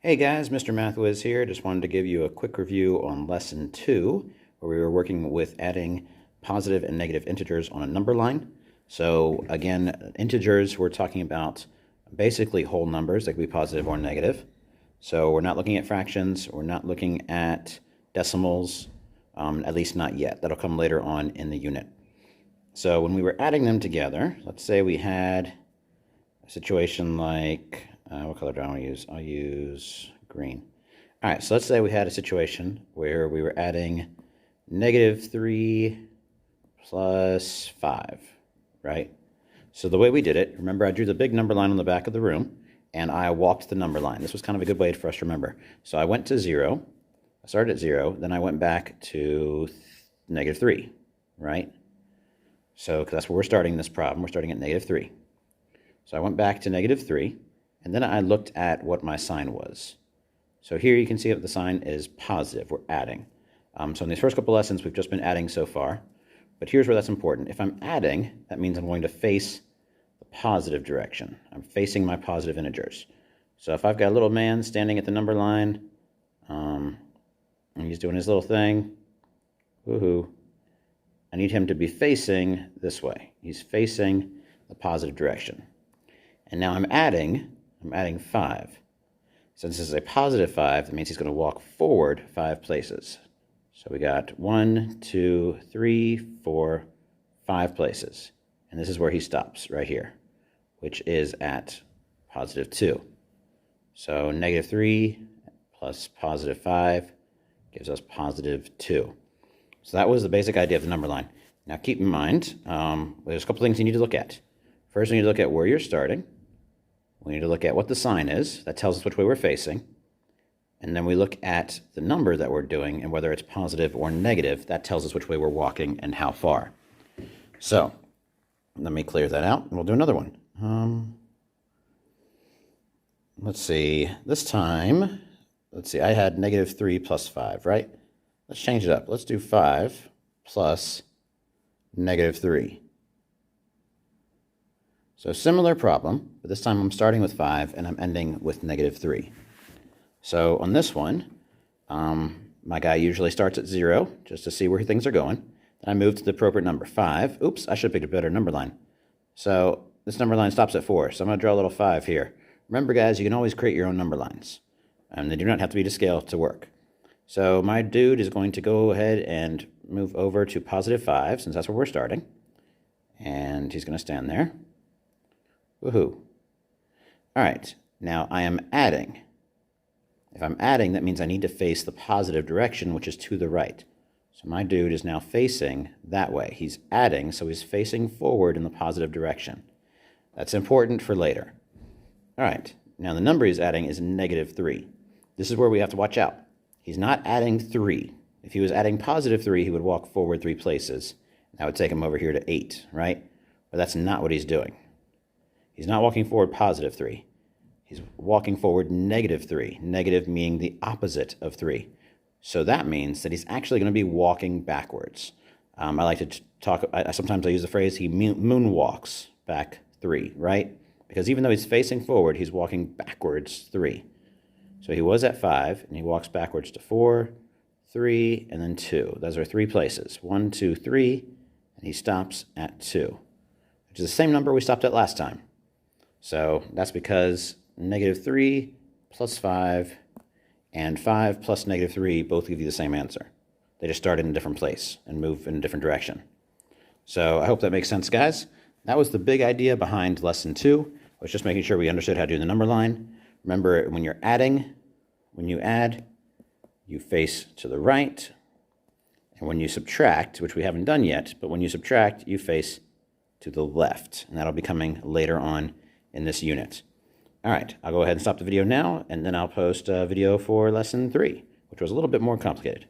Hey guys, Mr. Mathwiz here. Just wanted to give you a quick review on lesson 2, where we were working with adding positive and negative integers on a number line. So again, integers, we're talking about basically whole numbers. They could be positive or negative. So we're not looking at fractions. We're not looking at decimals, at least not yet. That'll come later on in the unit. So when we were adding them together, let's say we had a situation like, what color do I want to use? I'll use green. All right, so let's say we had a situation where we were adding -3 plus 5, right? So the way we did it, remember I drew the big number line on the back of the room, and I walked the number line. This was kind of a good way for us to remember. So I went to 0, I started at 0, then I went back to -3, right? So that's where we're starting this problem. We're starting at -3. So I went back to -3, and then I looked at what my sign was. So here you can see that the sign is positive. We're adding. So in these first couple lessons, we've just been adding so far. But here's where that's important. If I'm adding, that means I'm going to face the positive direction. I'm facing my positive integers. So if I've got a little man standing at the number line, and he's doing his little thing, woohoo, I need him to be facing this way. He's facing the positive direction. And now I'm adding 5. Since this is a positive 5, that means he's going to walk forward 5 places. So we got 1, 2, 3, 4, 5 places. And this is where he stops, right here, which is at +2. So -3 plus +5 gives us +2. So that was the basic idea of the number line. Now keep in mind, there's a couple things you need to look at. First, we need to look at where you're starting. We need to look at what the sign is. That tells us which way we're facing. And then we look at the number that we're doing and whether it's positive or negative. That tells us which way we're walking and how far. So let me clear that out, and we'll do another one. Let's see. This time, I had -3 plus 5, right? Let's change it up. Let's do 5 plus -3. So similar problem, but this time I'm starting with 5 and I'm ending with -3. So on this one, my guy usually starts at 0 just to see where things are going. Then I move to the appropriate number, 5. Oops, I should have picked a better number line. So this number line stops at 4, so I'm going to draw a little 5 here. Remember guys, you can always create your own number lines, and they do not have to be to scale to work. So my dude is going to go ahead and move over to +5, since that's where we're starting. And he's going to stand there. Woohoo. All right, now I am adding. If I'm adding, that means I need to face the positive direction, which is to the right. So my dude is now facing that way. He's adding, so he's facing forward in the positive direction. That's important for later. All right, now the number he's adding is -3. This is where we have to watch out. He's not adding 3. If he was adding +3, he would walk forward 3 places. That would take him over here to 8, right? But that's not what he's doing. He's not walking forward +3. He's walking forward -3. Negative meaning the opposite of 3. So that means that he's actually going to be walking backwards. I like to talk, sometimes I use the phrase, he moonwalks back 3, right? Because even though he's facing forward, he's walking backwards 3. So he was at 5, and he walks backwards to 4, 3, and then 2. Those are 3 places. 1, 2, 3, and he stops at 2, which is the same number we stopped at last time. So that's because -3 plus 5 and 5 plus -3 both give you the same answer. They just start in a different place and move in a different direction. So I hope that makes sense, guys. That was the big idea behind lesson 2. I was just making sure we understood how to do the number line. Remember, when you're adding, when you add, you face to the right. And when you subtract, which we haven't done yet, but when you subtract, you face to the left. And that'll be coming later on in this unit. All right, I'll go ahead and stop the video now, and then I'll post a video for lesson 3, which was a little bit more complicated.